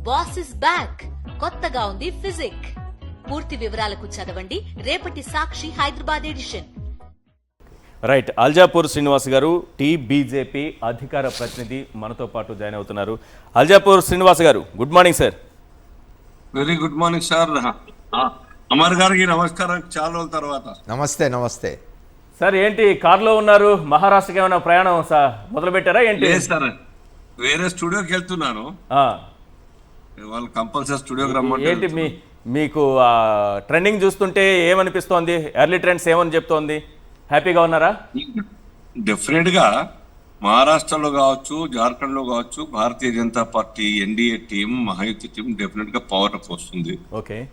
Boss is back, కొత్తగా ఉంది physique. పూర్తి వివరాలకు చదవండి రేపటి సాక్షి హైదరాబాద్ ఎడిషన్. రైట్, అల్జాపూర్ శ్రీనివాస్ గారు బీజేపీ అధికార ప్రతినిధి మనతో పాటు జాయిన్ అవుతున్నారు. అల్జాపూర్ శ్రీనివాస్ గారు, good morning sir. Very good morning sir. Amar గారికి నమస్కారం, చాలా రోజుల తర్వాత. నమస్తే నమస్తే సార్. ఏంటి కార్లో ఉన్నారు, మహారాష్ట్రకి ఏమైనా ప్రయాణం మొదలు పెట్టారా ఏంటి? లేదు సార్, వేరే స్టూడియోకి వెళ్తున్నాను. వాళ్ళు కంపల్సరీ స్టూడియోకి రమ్మంటే. ఏంటి మీకు ట్రెండింగ్ చూస్తుంటే ఏమనిపిస్తోంది? ఎర్లీ ట్రెండ్స్ ఏమని చెప్తోంది? హ్యాపీగా ఉన్నారా? డెఫినెట్ గా మహారాష్ట్రలో కావచ్చు, జార్ఖండ్ లో కావచ్చు, Bharatiya Janata Party NDA team, Mahayuti team definite గా పవర్ అప్ వస్తుంది.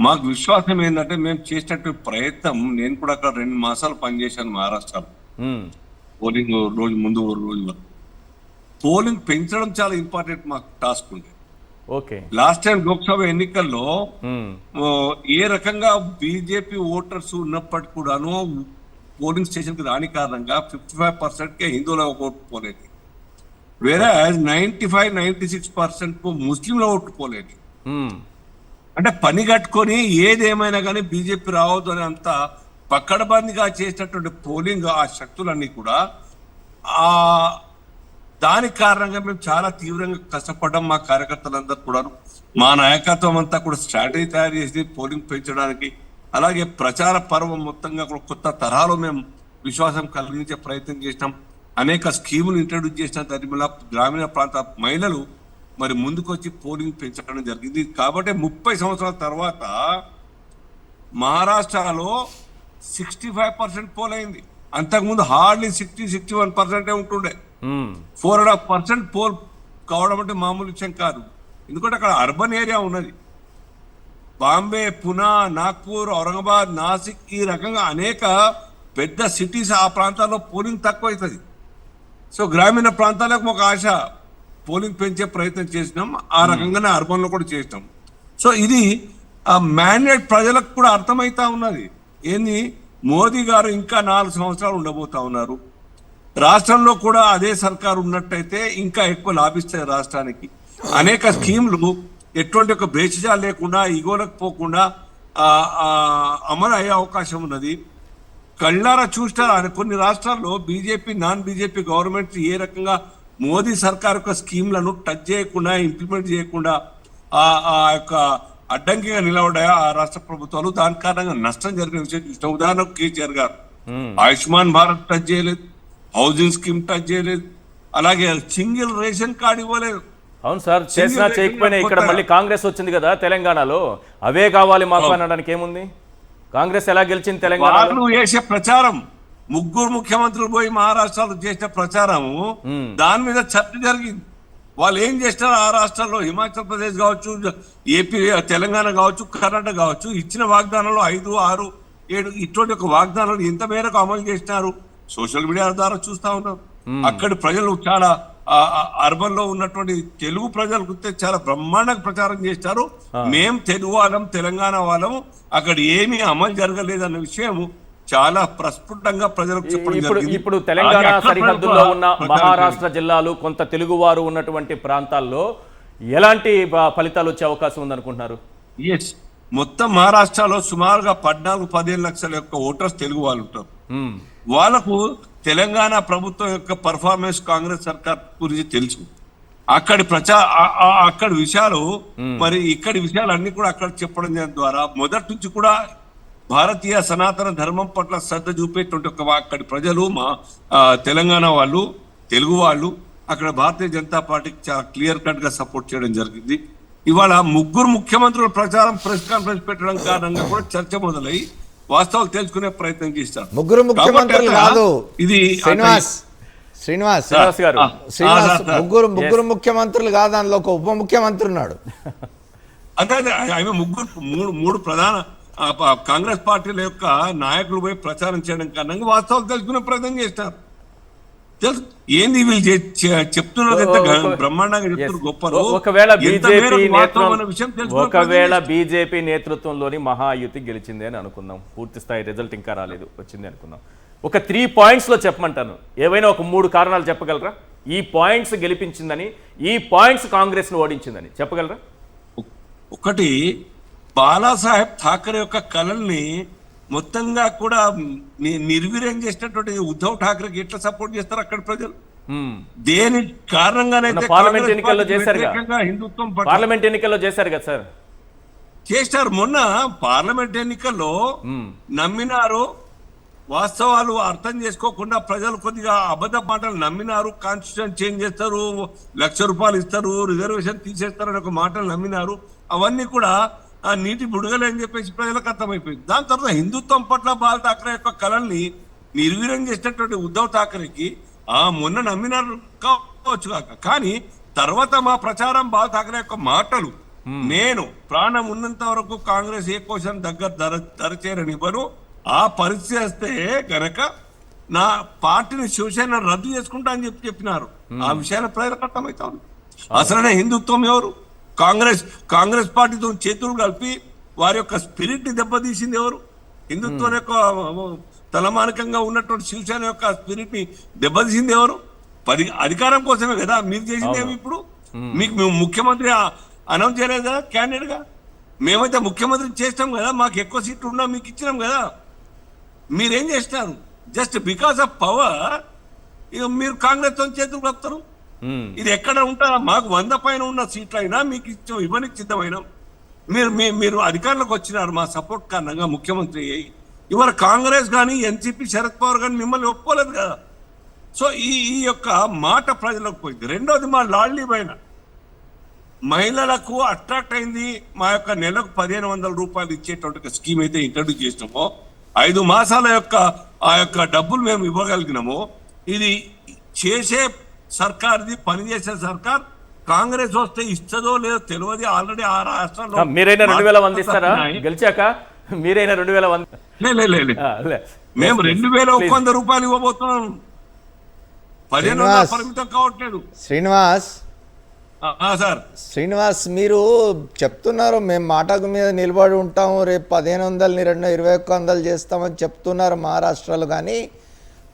మాకు విశ్వాసం ఏంటంటే మేము చేసినట్టు ప్రయత్నం, నేను కూడా అక్కడ 2 మాసాలు పనిచేశాను మహారాష్ట్రలో. పోలింగ్ రోజు ముందు రోజు వరకు పోలింగ్ పెంచడం చాలా ఇంపార్టెంట్ మాకు టాస్క్ ఉంది. లాస్ట్ టైం లోక్సభ ఎన్నికల్లో ఏ రకంగా బీజేపీ ఓటర్స్ ఉన్నప్పటికీ కూడాను పోలింగ్ స్టేషన్ కి రాని కారణంగా 55% హిందువుల ఓటు పోలేదు, వేరే 95-96% ముస్లింల ఓటు పోలేదు. అంటే పని కట్టుకొని ఏదేమైనా కానీ బీజేపీ రావద్దు అని అంత పక్కడబందిగా చేసినటువంటి పోలింగ్ ఆ శక్తులన్నీ కూడా దానికి కారణంగా మేము చాలా తీవ్రంగా కష్టపడ్డాం. మా కార్యకర్తలందరూ కూడా, మా నాయకత్వం అంతా కూడా స్ట్రాటజీ తయారు చేసి పోలింగ్ పెంచడానికి, అలాగే ప్రచార పర్వం మొత్తంగా కొత్త తరహాలో మేము విశ్వాసం కలిగించే ప్రయత్నం చేసినాం. అనేక స్కీములు ఇంట్రడ్యూస్ చేసిన దాని గ్రామీణ ప్రాంత మహిళలు మరి ముందుకొచ్చి పోలింగ్ పెంచడం జరిగింది. కాబట్టి 30 సంవత్సరాల తర్వాత మహారాష్ట్రలో 65% పోల్ అయింది. అంతకుముందు హార్డ్లీ 60-61% ఉంటుండే. 4.5% పోల్ కావడం అంటే మామూలు విషయం కాదు. ఎందుకంటే అక్కడ అర్బన్ ఏరియా ఉన్నది. బాంబే, పునా, నాగ్పూర్, ఔరంగాబాద్, నాసిక్, ఈ రకంగా అనేక పెద్ద సిటీస్, ఆ ప్రాంతాల్లో పోలింగ్ తక్కువ అవుతుంది. సో గ్రామీణ ప్రాంతాలకు ఒక ఆశ, పోలింగ్ పెంచే ప్రయత్నం చేసినాం. ఆ రకంగానే అర్బన్లో కూడా చేసినాం. సో ఇది ఆ మ్యాండేట్ ప్రజలకు కూడా అర్థమవుతా ఉన్నది. ఏంది, మోదీ గారు ఇంకా 4 సంవత్సరాలు ఉండబోతా ఉన్నారు. రాష్ట్రంలో కూడా అదే సర్కారు ఉన్నట్టయితే ఇంకా ఎక్కువ లాభిస్తాయి రాష్ట్రానికి. అనేక స్కీములు ఎటువంటి ఒక భేషజాలు లేకుండా, ఇగోలకు పోకుండా అమలు అయ్యే అవకాశం ఉన్నది. కళ్ళారా చూస్తారు కొన్ని రాష్ట్రాల్లో బీజేపీ, నాన్ బీజేపీ గవర్నమెంట్ ఏ రకంగా మోదీ సర్కార్ యొక్క స్కీమ్లను టచ్ చేయకుండా, ఇంప్లిమెంట్ చేయకుండా ఆ యొక్క అడ్డంకిగా నిలబడ్డాయి ఆ రాష్ట్ర ప్రభుత్వాలు. దాని కారణంగా నష్టం జరిగిన విషయం చూసిన. ఉదాహరణకు కేసీఆర్ గారు ఆయుష్మాన్ భారత్ టచ్ చేయలేదు, హౌసింగ్ స్కీమ్ టచ్ చేయలేదు, అలాగే సింగిల్ రేషన్ కార్డు ఇవ్వలేదు. అవును సార్, చేసినా చేయకపోయినా ఇక్కడ మళ్ళీ కాంగ్రెస్ వచ్చింది కదా తెలంగాణలో, అవే కావాలి మాకు అనడానికి ఏముంది? కాంగ్రెస్ ఎలా గెలిచింది తెలంగాణలో? చేసే ప్రచారం, 3 ముఖ్యమంత్రులు పోయి మహారాష్ట్రలో చేసిన ప్రచారము, దాని మీద చర్చ జరిగింది. వాళ్ళు ఏం చేస్తారు ఆ రాష్ట్రాల్లో, హిమాచల్ ప్రదేశ్ కావచ్చు, ఏపీ, తెలంగాణ కావచ్చు, కర్ణాటక కావచ్చు, ఇచ్చిన వాగ్దానాలు 5, 6, 7 ఇటువంటి ఒక వాగ్దానాలు ఎంత మేరకు అమలు చేసినారు సోషల్ మీడియా ద్వారా చూస్తా ఉన్నాం. అక్కడి ప్రజలు చాలా అర్బన్ లో ఉన్నటువంటి తెలుగు ప్రజలకు చాలా బ్రహ్మాండంగా ప్రచారం చేస్తారు. మేం తెలుగు వాళ్ళం, తెలంగాణ వాళ్ళము, అక్కడ ఏమీ అమలు జరగలేదన్న విషయం చాలా ప్రస్ఫుటంగా ప్రజలకు చెప్పడం జరిగింది. ఇప్పుడు తెలంగాణ సరిహద్దుల్లో ఉన్న మహారాష్ట్ర జిల్లాలు, కొంత తెలుగువారు ఉన్నటువంటి ప్రాంతాల్లో ఎలాంటి ఫలితాలు వచ్చే అవకాశం ఉందనుకుంటున్నారు? ఎస్, మొత్తం మహారాష్ట్రలో సుమారుగా 14-15 లక్షల యొక్క ఓటర్స్ తెలుగు వాళ్ళు ఉంటారు. వాళ్ళకు తెలంగాణ ప్రభుత్వం యొక్క పర్ఫార్మెన్స్, కాంగ్రెస్ సర్కార్ గురించి తెలుసు. అక్కడి విషయాలు మరి ఇక్కడి విషయాలు అన్ని కూడా అక్కడ చెప్పడం ద్వారా మొదటి నుంచి కూడా భారతీయ సనాతన ధర్మం పట్ల శ్రద్ధ చూపేటువంటి ఒక అక్కడి ప్రజలు, మా తెలంగాణ వాళ్ళు, తెలుగు వాళ్ళు అక్కడ భారతీయ జనతా పార్టీకి చాలా క్లియర్ కట్ గా సపోర్ట్ చేయడం జరిగింది. ఇవాళ 3 ముఖ్యమంత్రుల ప్రచారం, ప్రెస్ కాన్ఫరెన్స్ పెట్టడం కారణంగా కూడా చర్చ మొదలై వాస్తవాలు తెలుసుకునే ప్రయత్నం చేస్తారు. 3 ముఖ్యమంత్రులు కాదు, ఇది శ్రీనివాస్ గారు, 3 ముఖ్యమంత్రులు కాదు, అందులో ఒక ఉప ముఖ్యమంత్రి ఉన్నాడు. అంటే ఆమె 3 ప్రధాన కాంగ్రెస్ పార్టీల యొక్క నాయకులు పోయి ప్రచారం చేయడం కారణంగా వాస్తవాలు తెలుసుకునే ప్రయత్నం చేస్తారు. ఏంది వీళ్ళు చెప్తున్నారు, బ్రహ్మాండంగా చెప్తున్నారు, గొప్పలు. ఒకవేళ బీజేపీ నేతృత్వంలోని మహాయుతి గెలిచింది అని అనుకుందాం, పూర్తి స్థాయి రిజల్ట్ ఇంకా రాలేదు, వచ్చింది అనుకుందాం. ఒక 3 పాయింట్స్ లో చెప్పమంటాను, ఏవైనా ఒక 3 కారణాలు చెప్పగలరా? ఈ పాయింట్స్ గెలిపించిందని, ఈ పాయింట్స్ కాంగ్రెస్ ను ఓడించిందని చెప్పగలరా? ఒకటి బాలాసాహెబ్ ఠాకరే యొక్క కళల్ని మొత్తంగా కూడా నిర్వీర్యం చేసినటువంటి ఉద్ధవ్ ఠాకరేకి ఎట్లా సపోర్ట్ చేస్తారు అక్కడ ప్రజలు? దేని కారణంగానైతే పార్లమెంట్ ఎన్నికల్లో చేశారు, హిందుత్వం పార్లమెంట్ ఎన్నికల్లో చేశారు కదా సార్. చేశారు. మొన్న పార్లమెంట్ ఎన్నికల్లో నమ్మినారు, వాస్తవాలు అర్థం చేసుకోకుండా ప్రజలు కొద్దిగా అబద్ధ మాటలు నమ్మినారు. కాన్స్టిట్యూషన్ చేంజ్ చేస్తారు, ₹1,00,000 ఇస్తారు, రిజర్వేషన్ తీసేస్తారు అనే ఒక మాటలు నమ్మినారు. అవన్నీ కూడా ఆ నీటి బుడగలే అని చెప్పేసి ప్రజలకు అర్థమైపోయింది. దాని తర్వాత హిందుత్వం పట్ల బాల్ ఠాకరే యొక్క కళల్ని నిర్వీర్యం చేసినటువంటి ఉద్ధవ్ ఠాకరేకి మొన్న నమ్మినారు కావచ్చు కాక, కానీ తర్వాత మా ప్రచారం బాల్ ఠాకరే యొక్క మాటలు, నేను ప్రాణం ఉన్నంత వరకు కాంగ్రెస్ ఏ కోసం దరచేరనివ్వను, ఆ పరిస్థితి వస్తే గనక నా పార్టీని శివసేన రద్దు చేసుకుంటా అని చెప్పినారు. ఆ విషయాల ప్రజలకు అర్థమవుతా ఉంది. అసలనే హిందుత్వం ఎవరు? కాంగ్రెస్ పార్టీతో చేతులు కలిపి వారి యొక్క స్పిరిట్ ని దెబ్బతీసింది ఎవరు? హిందుత్వం యొక్క తలమానికంగా ఉన్నటువంటి శివసేన యొక్క స్పిరిట్ ని దెబ్బతీసింది ఎవరు? అధికారం కోసమే కదా మీరు చేసింది. ఏమి ఇప్పుడు మీకు ముఖ్యమంత్రి అనౌన్స్ చేయలేదు కదా క్యాండిడేట్ గా? మేమైతే ముఖ్యమంత్రి చేస్తాం కదా, మాకు ఎక్కువ సీట్లు ఉన్నా మీకు ఇచ్చినాం కదా. మీరేం చేస్తారు? జస్ట్ బికాస్ ఆఫ్ పవర్ ఇక మీరు కాంగ్రెస్ తో చేతులు కలుపుతారు. ఇది ఎక్కడ ఉంటారా? మాకు 100 పైన ఉన్న సీట్లు అయినా మీకు ఇవ్వనికి సిద్ధమైనా మీరు అధికారంలోకి వచ్చినారు మా సపోర్ట్ కారణంగా ముఖ్యమంత్రి అయ్యి. ఇవాళ కాంగ్రెస్ కానీ ఎన్సీపీ శరద్ పవార్ కానీ మిమ్మల్ని ఒప్పుకోలేదు కదా. సో ఈ యొక్క మాట ప్రజలకు పోయింది. రెండోది మా లాడ్లీ పైన మహిళలకు అట్రాక్ట్ అయింది. మా యొక్క నెలకు ₹1,500 ఇచ్చేటువంటి స్కీమ్ అయితే ఇంట్రడ్యూస్ చేసినామో, 5 మాసాల యొక్క ఆ యొక్క డబ్బులు మేము ఇవ్వగలిగినామో, ఇది చేసే సర్కార్ది, పనిచేసే సర్కార్. కాంగ్రెస్ వస్తే ఇస్తుందో లేదో తెలియదు. ఆల్రెడీ ఆ రాష్ట్రాల్లో మీరైనా 2,100 ఇస్తారా గెలిచాక? మీరైనా 2,100? మేము ₹2,100 ఇవ్వబోతున్నాం. 1500 పరిమితం కావట్లేదు. శ్రీనివాస్ మీరు చెప్తున్నారు మేము మాటకు మీద నిలబడి ఉంటాము, రేపు 1,500 2100 చేస్తామని చెప్తున్నారు మహారాష్ట్రలో. కానీ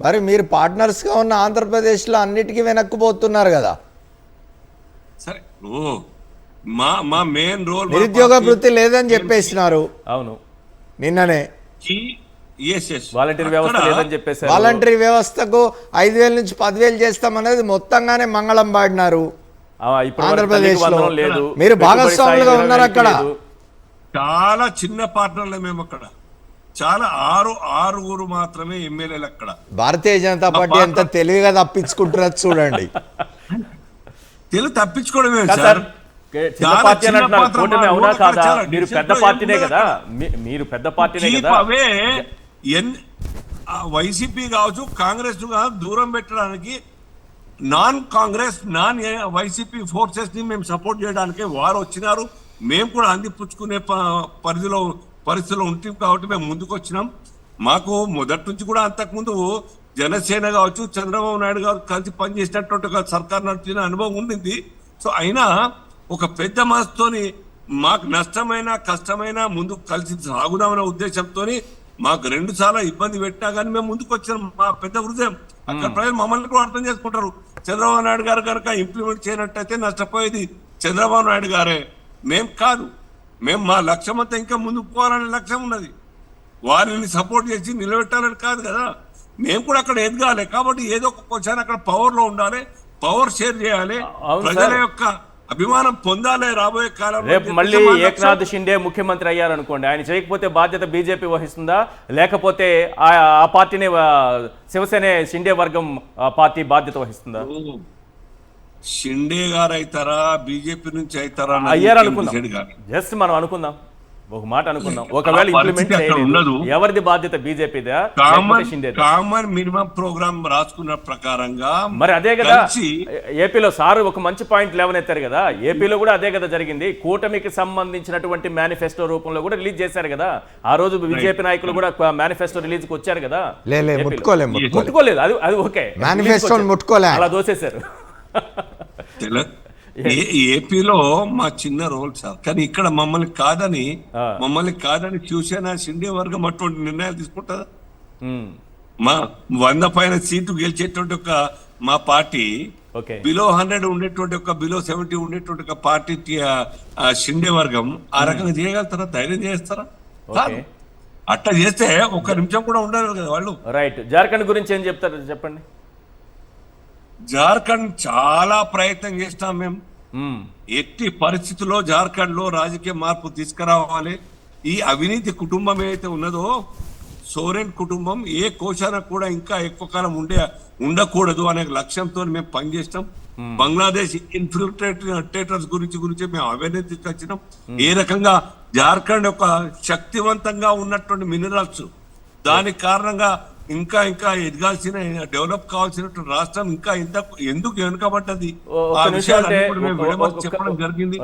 మరి మీరు పార్ట్నర్స్గా ఉన్న ఆంధ్రప్రదేశ్లో అన్నిటికీ వెనక్కిపోతున్నారు కదా. సరే, మా మెయిన్ రోల్ నిరుద్యోగ వృత్తి లేదని చెప్పేసినారు. అవును, నిన్ననే వాలంటరీ వ్యవస్థకు 5,000 నుంచి 10,000 చేస్తామనేది మొత్తంగానే మంగళం పాడినారు. ఆంధ్రప్రదేశ్ లో మీరు భాగస్వాములుగా ఉన్నారు. అక్కడ చాలా చిన్న పార్ట్నర్లే మేము. అక్కడ చాలా 6 మాత్రమే ఎమ్మెల్యేలు. అక్కడ భారతీయ జనతా పార్టీ ఎంత తెలివిగా తప్పించుకుంటున్నారు చూడండి. తెలుగు తప్పించుకోవడమే సార్. మీరు పెద్ద పార్టీనే కదా, మీరు పెద్ద పార్టీనే కదా. అవే వైసీపీ కావచ్చు, కాంగ్రెస్ దూరం పెట్టడానికి నాన్ వైసీపీ ఫోర్సెస్ ని మేము సపోర్ట్ చేయడానికి వారు వచ్చినారు. మేము కూడా అందిపుచ్చుకునే పరిస్థితిలో ఉంటాం కాబట్టి మేము ముందుకు వచ్చినాం. మాకు మొదటి నుంచి కూడా అంతకుముందు జనసేన కావచ్చు, చంద్రబాబు నాయుడు గారు కలిసి పనిచేసినటువంటి ఒక సర్కార్ నడిపిన అనుభవం ఉండింది. సో అయినా ఒక పెద్ద మనసుతోని మాకు నష్టమైన కష్టమైన ముందుకు కలిసి సాగుదామనే ఉద్దేశంతో మాకు 2 సార్లు ఇబ్బంది పెట్టినా కానీ మేము ముందుకు వచ్చినాం. మా పెద్ద హృదయం. అక్కడ ప్రజలు మమ్మల్ని కూడా అర్థం చేసుకుంటారు. చంద్రబాబు నాయుడు గారు కనుక ఇంప్లిమెంట్ చేయనట్టయితే నష్టపోయేది చంద్రబాబు నాయుడు గారే, మేం కాదు. మేము మా లక్ష్యం అంతా ఇంకా ముందుకు పోవాలనే లక్ష్యం ఉన్నది. వారిని సపోర్ట్ చేసి నిలబెట్టాలని కాదు కదా. మేము కూడా అక్కడ ఎదగాలి. కాబట్టి ఏదో ఒక క్వశ్చన్ అక్కడ పవర్ లో ఉండాలి, పవర్ షేర్ చేయాలి, ప్రజల యొక్క అభిమానం పొందాలి. రాబోయే కాలంలో రేపు మళ్ళీ ఏక్నాథ్ షిండే ముఖ్యమంత్రి అయ్యారనుకోండి, ఆయన చేయకపోతే బాధ్యత బీజేపీ వహిస్తుందా, లేకపోతే ఆ పార్టీని శివసేన షిండే వర్గం పార్టీ బాధ్యత వహిస్తుందా? షిండే గారు అవుతారా, బీజేపీ నుంచి అవుతారా అయ్యారనుకుందాం. జస్ట్ మనం అనుకుందాం, ఒక మాట అనుకుందాం. ఒకవేళ ఇంప్లిమెంట్ చేయలేదు, ఎవరిది బాధ్యత? బీజేపీదా? కామన్ మినిమం ప్రోగ్రామ్ రాసుకున్న ప్రకారంగా మరి అదే కదా. ఏపీలో సార్ ఒక మంచి పాయింట్ లేవనెత్తారు కదా. ఏపీలో కూడా అదే కదా జరిగింది. కూటమికి సంబంధించినటువంటి మేనిఫెస్టో రూపంలో కూడా రిలీజ్ చేశారు కదా. ఆ రోజు బీజేపీ నాయకులు కూడా మేనిఫెస్టో రిలీజ్ కి వచ్చారు కదా. ముట్టుకోలేదు, అది ఓకే, అలా దోసేశారు. ఏపీలో మా చిన్న రోల్ సార్, కానీ ఇక్కడ మమ్మల్ని కాదని శివసేన షిండే వర్గం అటువంటి నిర్ణయాలు తీసుకుంటుందా? మా 100 పైన సీటు గెలిచేటువంటి ఒక మా పార్టీ ఓకే బిలో 100 ఉండేటువంటి ఒక బిలో 70 ఉండేటువంటి ఒక పార్టీ షిండే వర్గం ఆ రకంగా చేయగలుగుతారా? ధైర్యం చేస్తారా? కాదు. అట్లా చేస్తే ఒక్క నిమిషం కూడా ఉండరు కదా వాళ్ళు. రైట్. జార్ఖండ్ గురించి ఏం చెప్తారు చెప్పండి. జార్ఖండ్ చాలా ప్రయత్నం చేస్తాం మేము. మ్మ్. ఎట్టి పరిస్థితుల్లో జార్ఖండ్ లో రాజకీయ మార్పు తీసుకురావాలి. ఈ అవినీతి కుటుంబం ఏదైతే ఉన్నదో, సోరెన్ కుటుంబం ఏ కోశాన కూడా ఇంకా ఎక్కువ కాలం ఉండకూడదు అనే లక్ష్యంతో మేము పనిచేస్తాం. బంగ్లాదేశ్ ఇన్ఫిల్ట్రేటర్స్ గురించి మేము అవేర్నెస్ తీసుకొచ్చినాం. ఏ రకంగా జార్ఖండ్ ఒక శక్తివంతంగా ఉన్నటువంటి మినరల్స్, దాని కారణంగా ఇంకా ఎదగాల్సిన డెవలప్ కావాల్సినటువంటి రాష్ట్రం ఇంకా ఎందుకు వెనుకబడ్డది, ఆ విషయాలు మేము చెప్పడం జరిగింది.